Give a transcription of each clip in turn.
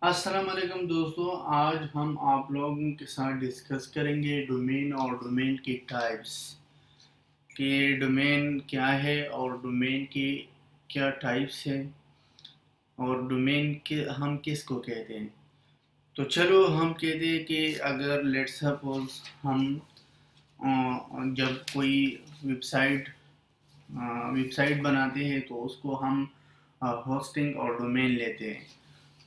السلام علیکم دوستوں، آج ہم آپ لوگوں کے ساتھ ڈسکس کریں گے ڈومین اور ڈومین کی ٹائپس کہ ڈومین کیا ہے اور ڈومین کی کیا ٹائپس ہے اور ڈومین کے ہم کس کو کہتے ہیں۔ تو چلو ہم کہتے ہیں کہ اگر لیٹ سپوز ہم جب کوئی ویب سائٹ بناتے ہیں تو اس کو ہم ہوسٹنگ اور ڈومین لیتے ہیں۔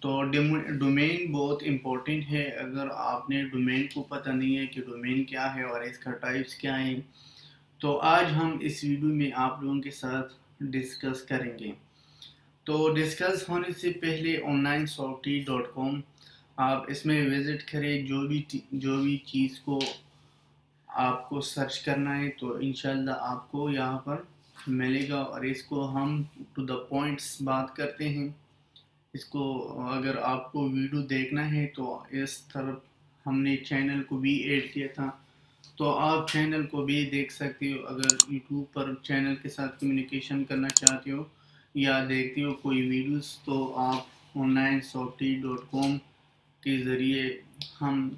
تو ڈومین بہت امپورٹنٹ ہے۔ اگر آپ نے ڈومین کو پتہ نہیں ہے کہ ڈومین کیا ہے اور اس کا ٹائپس کیا ہیں تو آج ہم اس ویڈیو میں آپ لوگوں کے ساتھ ڈسکس کریں گے۔ تو ڈسکس ہونے سے پہلے onlinesofty.com آپ اس میں وزٹ کریں، جو بھی چیز کو آپ کو سرچ کرنا ہے تو انشاءاللہ آپ کو یہاں پر ملے گا، اور اس کو ہم ٹو دا پوائنٹس بات کرتے ہیں۔ اس کو اگر آپ کو ویڈیو دیکھنا ہے تو اس طرف ہم نے چینل کو بھی ایڈ کیا تھا، تو آپ چینل کو بھی دیکھ سکتے ہو۔ اگر یوٹیوب پر چینل کے ساتھ کمیونیکیشن کرنا چاہتے ہو یا دیکھتے ہو کوئی ویڈیوز تو آپ onlinesofty.com کے ذریعے ہم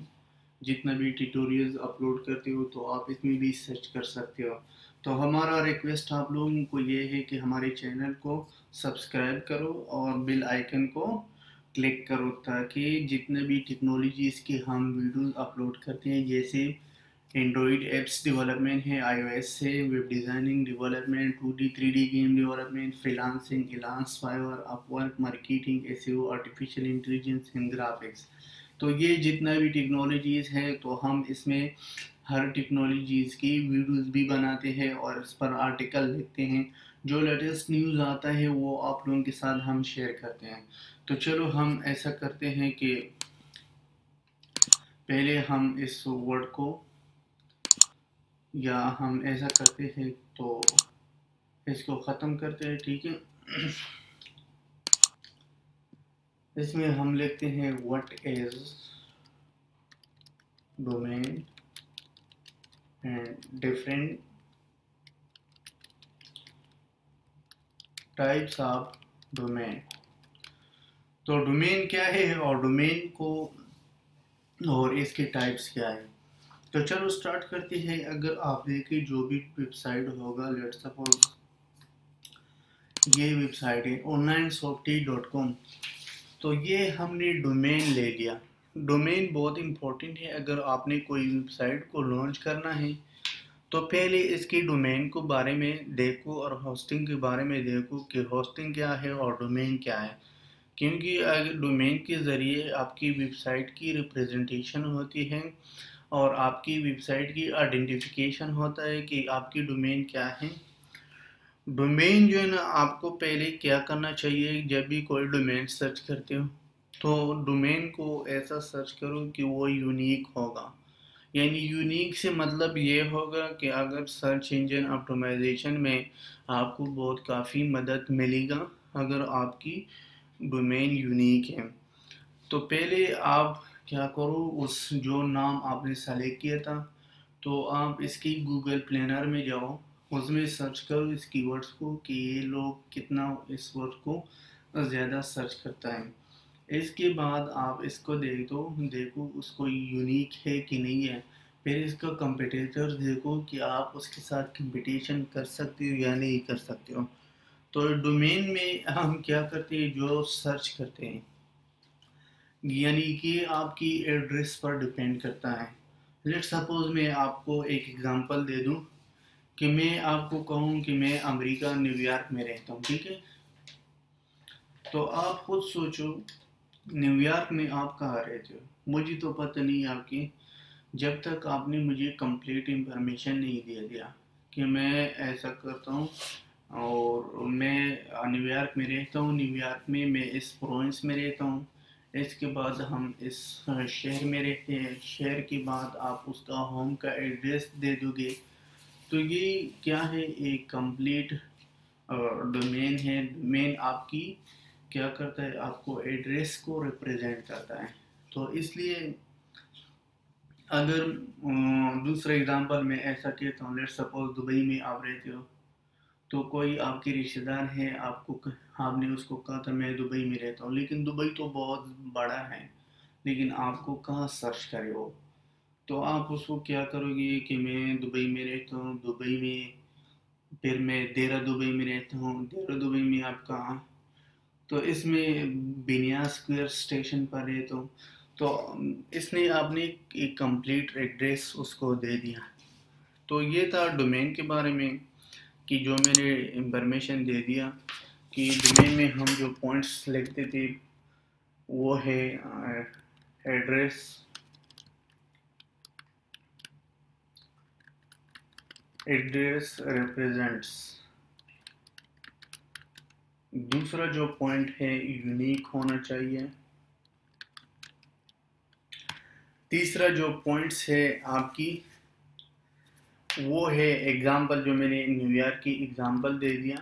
جتنا بھی ٹیٹوریلز اپلوڈ کرتے ہو تو آپ اس میں بھی سرچ کر سکتے ہو۔ تو ہمارا ریکویسٹ آپ لوگوں کو یہ ہے کہ ہمارے چینل کو سبسکرائب کرو اور بیل آئیکن کو کلک کرو، تاکہ جتنے بھی ٹیکنالوجیز کے ہم ویڈیوز اپلوڈ کرتے ہیں، جیسے اینڈرائڈ ایپس ڈیولپمنٹ ہے، آئی او ایس سے web designing development, 2D 3D game development, freelancing, Elance, Fiverr, Upwork, marketing, S E O, artificial intelligence and graphics, تو یہ جتنا بھی ٹیکنالوجیز ہے تو ہم اس میں ہر ٹیکنالوجیز کی ویڈیوز بھی بناتے ہیں اور اس پر آرٹیکل لکھتے ہیں۔ جو لیٹسٹ نیوز آتا ہے وہ آپ لوگوں کے ساتھ ہم شیئر کرتے ہیں۔ تو چلو ہم ایسا کرتے ہیں کہ پہلے ہم اس ورڈ کو، یا ہم ایسا کرتے ہیں تو اس کو ختم کرتے ہیں، ٹھیک ہے۔ اس میں ہم لکھتے ہیں what is domain and different types of domain۔ تو ڈومین کیا ہے اور ڈومین کو اور اس کے ٹائپس کیا ہے۔ تو چلو سٹارٹ کرتے ہیں۔ اگر آپ دیکھیں جو بھی ویب سائٹ ہوگا، لیٹ سپوز یہ ویب سائٹ ہے onlinesofty.com، تو یہ ہم نے ڈومین لے لیا۔ ڈومین بہت امپورٹنٹ ہے۔ اگر آپ نے کوئی ویب سائٹ کو لانچ کرنا ہے تو پہلے اس کی ڈومین کو بارے میں دیکھو اور ہوسٹنگ کے بارے میں دیکھو کہ ہوسٹنگ کیا ہے اور ڈومین کیا ہے، کیونکہ اگر ڈومین کے ذریعے آپ کی ویب سائٹ کی ریپریزنٹیشن ہوتی ہے اور آپ کی ویب سائٹ کی آئیڈینٹیفیکیشن ہوتا ہے کہ آپ کی ڈومین کیا ہے۔ ڈومین جو ہے نا، آپ کو پہلے کیا کرنا چاہیے جب بھی کوئی ڈومین سرچ کرتے ہو تو ڈومین کو ایسا سرچ کرو کہ وہ یونیک ہوگا۔ یعنی یونیک سے مطلب یہ ہوگا کہ اگر سرچ انجن آپٹیمائزیشن میں آپ کو بہت کافی مدد ملے گا اگر آپ کی ڈومین یونیک ہے۔ تو پہلے آپ کیا کرو، اس جو نام آپ نے سلیکٹ کیا تھا تو آپ اس کی گوگل پلینر میں جاؤ، اس میں سرچ کرو اس کی ورڈز کو کہ یہ لوگ کتنا اس ورڈ کو زیادہ سرچ کرتا ہے۔ اس کے بعد آپ اس کو دیکھو اس کو یونیک ہے کہ نہیں ہے، پھر اس کا کمپیٹیٹر دیکھو کہ آپ اس کے ساتھ کمپٹیشن کر سکتے ہو یا نہیں کر سکتے ہو۔ تو ڈومین میں ہم کیا کرتے ہیں، جو سرچ کرتے ہیں، یعنی کہ آپ کی ایڈریس پر ڈیپینڈ کرتا ہے۔ لیٹ سپوز میں آپ کو ایک ایگزامپل دے دوں کہ میں آپ کو کہوں کہ میں امریکہ نیو یارک میں رہتا ہوں، ٹھیک ہے۔ تو آپ خود سوچو نیو یارک میں آپ کہاں رہتے ہو، مجھے تو پتہ نہیں آپ کی، جب تک آپ نے مجھے کمپلیٹ انفارمیشن نہیں دے دیا کہ میں ایسا کرتا ہوں اور میں نیو یارک میں رہتا ہوں، نیو یارک میں میں اس پروونس میں رہتا ہوں، اس کے بعد ہم اس شہر میں رہتے ہیں، شہر کے بعد آپ اس کا ہوم کا ایڈریس دے دو گے، تو یہ کیا ہے، ایک کمپلیٹ ڈومین ہے۔ ڈومین آپ کی کیا کرتا ہے، آپ کو ایڈریس کو ریپریزنٹ کرتا ہے۔ تو اس لیے اگر دوسرا ایگزامپل میں ایسا کہتا ہوں، لیٹ سپوز دبئی میں آپ رہتے ہو، تو کوئی آپ کے رشتہ دار ہے، آپ نے اس کو کہا تھا میں دبئی میں رہتا ہوں، لیکن دبئی تو بہت بڑا ہے، لیکن آپ کو کہاں سرچ کرے وہ؟ تو آپ اس کو کیا کرو گے کہ میں دبئی میں رہتا ہوں، دبئی میں، پھر میں دیرہ دبئی میں رہتا ہوں، دیرہ دبئی میں آپ کہاں؟ تو اس میں بنیاز اسکوائر اسٹیشن پر ہے، تو اس نے آپ نے ایک کمپلیٹ ایڈریس اس کو دے دیا۔ تو یہ تھا ڈومین کے بارے میں، کہ جو میں نے انفارمیشن دے دیا کہ ڈومین میں ہم جو پوائنٹس لکھتے تھے وہ ہے ایڈریس، ایڈریس ریپریزنٹس، دوسرا جو پوائنٹ ہے یونیک ہونا چاہیے، تیسرا جو پوائنٹس ہے آپ کی وہ ہے ایگزامپل، جو میں نے نیو یارک کی ایگزامپل دے دیا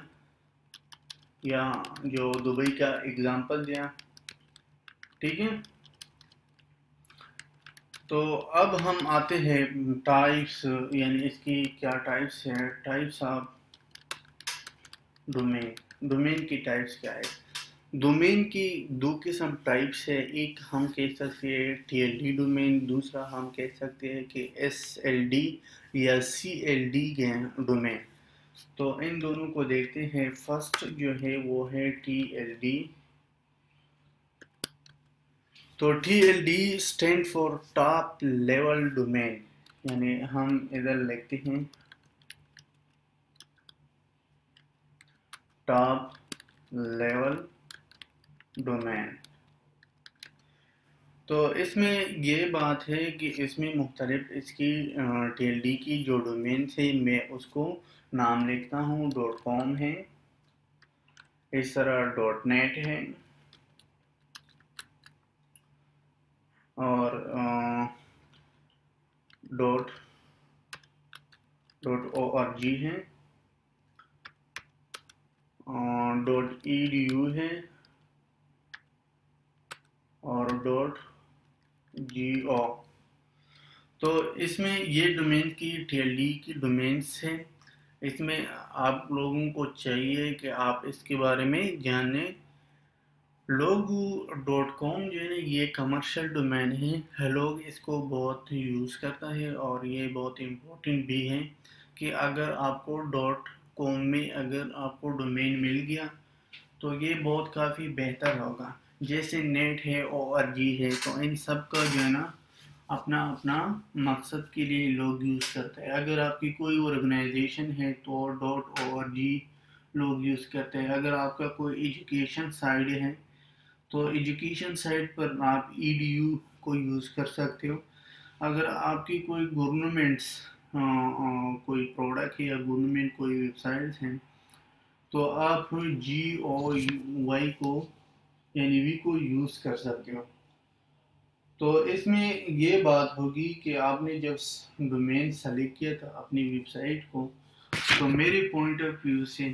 یا جو دبئی کا ایگزامپل دیا، ٹھیک ہے۔ تو اب ہم آتے ہیں ٹائپس، یعنی اس کی کیا ٹائپس ہیں، ٹائپس آف ڈومین، ڈومین کی ٹائپس کیا ہے؟ ڈومین کی دو قسم ٹائپس ہے، ایک ہم کہہ سکتے ہیں ٹی ایل ڈی ڈومین، دوسرا ہم کہہ سکتے ہیں کہ ایس ایل ڈی یا سی ایل ڈی ڈومین۔ تو ان دونوں کو دیکھتے ہیں۔ فرسٹ جو ہے وہ ہے ٹی ایل ڈی۔ تو T L D stand for top level domain, یعنی ہم ادھر لکھتے ہیں ٹاپ لیول ڈومین۔ تو اس میں یہ بات ہے کہ اس میں مختلف اس کی ٹی ایل ڈی کی جو ڈومین سے میں اس کو نام لکھتا ہوں، .com ہے، اس طرح .net ہے، اور .org ہے، .edu ہے، اور .go۔ تو اس میں یہ ڈومین کی ٹی ایل ڈی کی ڈومینس ہیں۔ اس میں آپ لوگوں کو چاہیے کہ آپ اس کے بارے میں جانیں۔ .com جو ہے نا یہ کمرشل ڈومین ہے، لوگ اس کو بہت یوز کرتا ہے، اور یہ بہت امپورٹنٹ بھی ہے کہ اگر آپ کو .com میں اگر آپ کو ڈومین مل گیا تو یہ بہت کافی بہتر ہوگا۔ جیسے نیٹ ہے، .org ہے، تو ان سب کا جو ہے نا اپنا اپنا مقصد کے لیے لوگ یوز کرتے ہیں۔ اگر آپ کی کوئی آرگنائزیشن ہے تو .org لوگ یوز کرتے ہیں۔ اگر آپ کا کوئی ایجوکیشن سائٹ ہے تو ایجوکیشن سائٹ پر آپ EDU کو یوز کر سکتے ہو۔ اگر آپ کی کوئی گورنمنٹس کوئی پروڈکٹ ہے یا گورنمنٹ کوئی ویب سائٹس ہیں تو آپ GOY کو یعنی وی کو یوز کر سکتے ہو۔ تو اس میں یہ بات ہوگی کہ آپ نے جب ڈومین سلیکٹ کیا تھا اپنی ویب سائٹ کو، تو میرے پوائنٹ آف ویو سے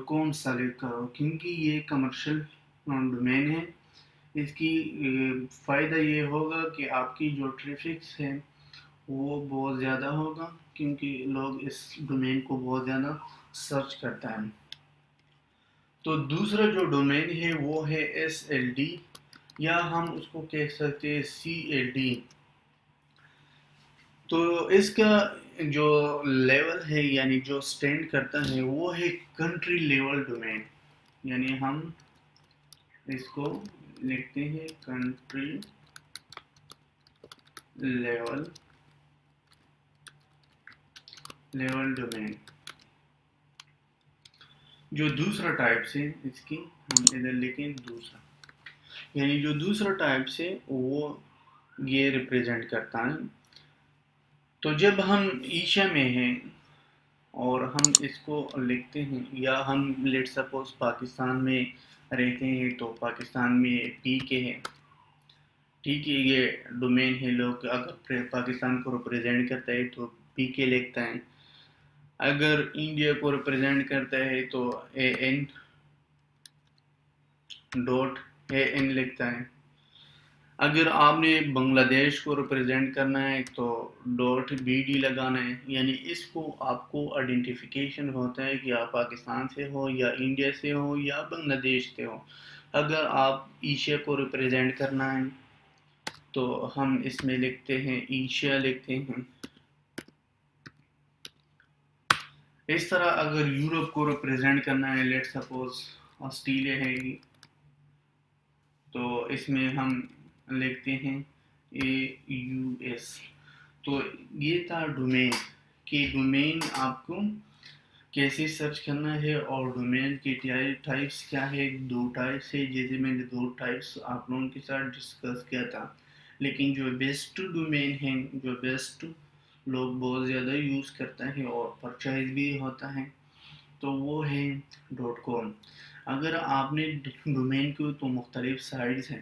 .com سلیکٹ کرو، کیونکہ یہ کمرشل ڈومین ہے۔ اس کی فائدہ یہ ہوگا کہ آپ کی جو ٹریفکس ہے وہ بہت زیادہ ہوگا، کیونکہ لوگ اس ڈومین کو بہت زیادہ سرچ کرتا ہے۔ تو دوسرا جو ڈومین ہے وہ ہے SLD، یا ہم اس کو کہہ سکتے ہیں CLD۔ تو اس کا جو لیول ہے یعنی جو سٹینڈ کرتا ہے وہ ہے کنٹری لیول ڈومین، یعنی ہم اس کو لکھتے ہیں کنٹری لیول ڈومین۔ جو دوسرا ٹائپ سے اس کی ہم ادھر لکھیں دوسرا، یعنی جو دوسرا ٹائپ سے وہ یہ ریپریزنٹ کرتا ہے۔ تو جب ہم ایشیا میں ہیں اور ہم اس کو لکھتے ہیں، یا ہم لیٹ سپوز پاکستان میں رہتے ہیں تو پاکستان میں PK ہے، ٹھیک ہے، یہ ڈومین ہے۔ لوگ اگر پاکستان کو ریپریزنٹ کرتا ہے تو PK لکھتا ہے، اگر انڈیا کو ریپریزنٹ کرتا ہے تو AN لکھتا ہے۔ اگر آپ نے بنگلہ دیش کو ریپرزینٹ کرنا ہے تو .bd لگانا ہے، یعنی اس کو آپ کو آئیڈینٹیفیکیشن ہوتا ہے کہ آپ پاکستان سے ہو یا انڈیا سے ہو یا بنگلہ دیش سے ہو۔ اگر آپ ایشیا کو ریپرزینٹ کرنا ہے تو ہم اس میں لکھتے ہیں ایشیا لکھتے ہیں۔ اس طرح اگر یورپ کو ریپرزینٹ کرنا ہے، لیٹ سپوز آسٹریلیا ہے گی، تو اس میں ہم لکھتے ہیں AUS۔ تو یہ تھا ڈومین کہ ڈومین آپ کو کیسے سرچ کرنا ہے، اور ڈومین کی ٹائپس کیا ہے۔ 2 ٹائپس ہے، جیسے میں نے 2 ٹائپس آپ لوگوں کے ساتھ ڈسکس کیا تھا، لیکن جو بیسٹ ڈومین ہے، جو بیسٹ لوگ بہت زیادہ یوز کرتا ہے اور پرچیز بھی ہوتا ہے، تو وہ ہے .com۔ اگر آپ نے ڈومین کو تو مختلف سائٹس ہیں،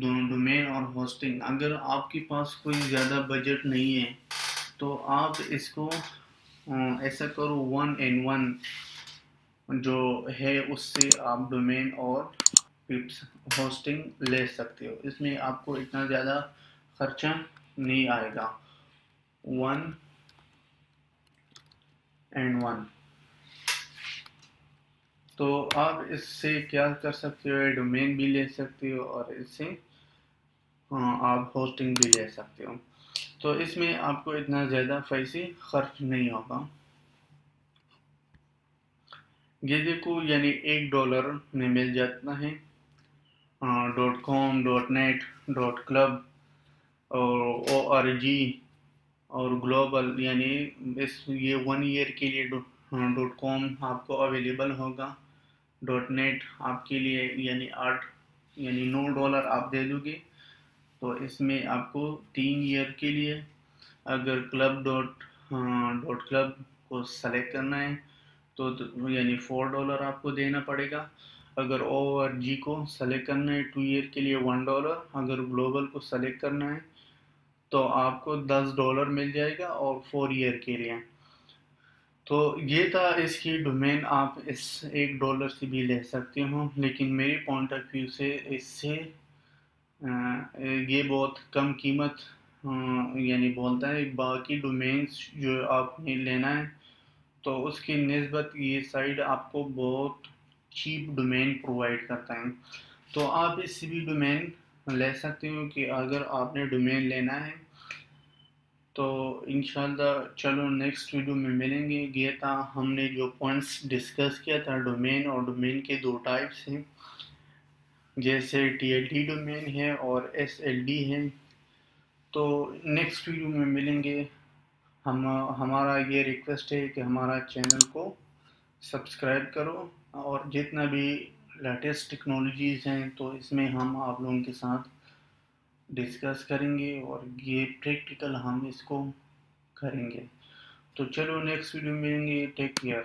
ڈومین اور ہوسٹنگ۔ اگر آپ کے پاس کوئی زیادہ بجٹ نہیں ہے تو آپ اس کو ایسا کرو 1&1 جو ہے اس سے آپ ڈومین اور ہوسٹنگ لے سکتے ہو۔ اس میں آپ کو اتنا زیادہ خرچہ نہیں آئے گا۔ 1&1 تو آپ اس سے کیا کر سکتے ہو، ڈومین بھی لے سکتے ہو اور اس سے آپ ہوسٹنگ بھی لے سکتے ہو۔ تو اس میں آپ کو اتنا زیادہ پیسے خرچ نہیں ہوگا۔ یہ دیکھو، یعنی $1 میں مل جاتا ہے .com .net .club اور .org اور گلوبل، یعنی یہ 1 ایئر کے لیے .com آپ کو اویلیبل ہوگا۔ .net آپ کے لیے یعنی $9 آپ دے دو گے تو اس میں آپ کو 3 ایئر کے لیے۔ اگر club کو سلیکٹ کرنا ہے تو یعنی $4 آپ کو دینا پڑے گا۔ اگر org کو سلیکٹ کرنا ہے 2 ایئر کے لیے $1۔ اگر گلوبل کو سلیکٹ کرنا ہے تو آپ کو $10 مل جائے گا اور 4 ایئر کے لیے۔ تو یہ تھا اس کی ڈومین، آپ اس $1 سے بھی لے سکتے ہو، لیکن میری پوائنٹ آف ویو سے اس سے یہ بہت کم قیمت یعنی بولتا ہے۔ باقی ڈومینس جو آپ نے لینا ہے تو اس کی نسبت یہ سائٹ آپ کو بہت چیپ ڈومین پرووائڈ کرتا ہے۔ تو آپ اس سے بھی ڈومین لے سکتے ہو کہ اگر آپ نے ڈومین لینا ہے تو انشاءاللہ چلو نیکسٹ ویڈیو میں ملیں گے۔ یہ تھا ہم نے جو پوائنٹس ڈسکس کیا تھا ڈومین، اور ڈومین کے 2 ٹائپس ہیں، جیسے TLD ڈومین ہے اور SLD ہے۔ تو نیکسٹ ویڈیو میں ملیں گے۔ ہمارا یہ ریکویسٹ ہے کہ ہمارا چینل کو سبسکرائب کرو، اور جتنا بھی لیٹسٹ ٹیکنالوجیز ہیں تو اس میں ہم آپ لوگوں کے ساتھ ڈسکس کریں گے، اور یہ پریکٹیکل ہم اس کو کریں گے۔ تو چلو نیکسٹ ویڈیو میں ملیں گے۔ Take care.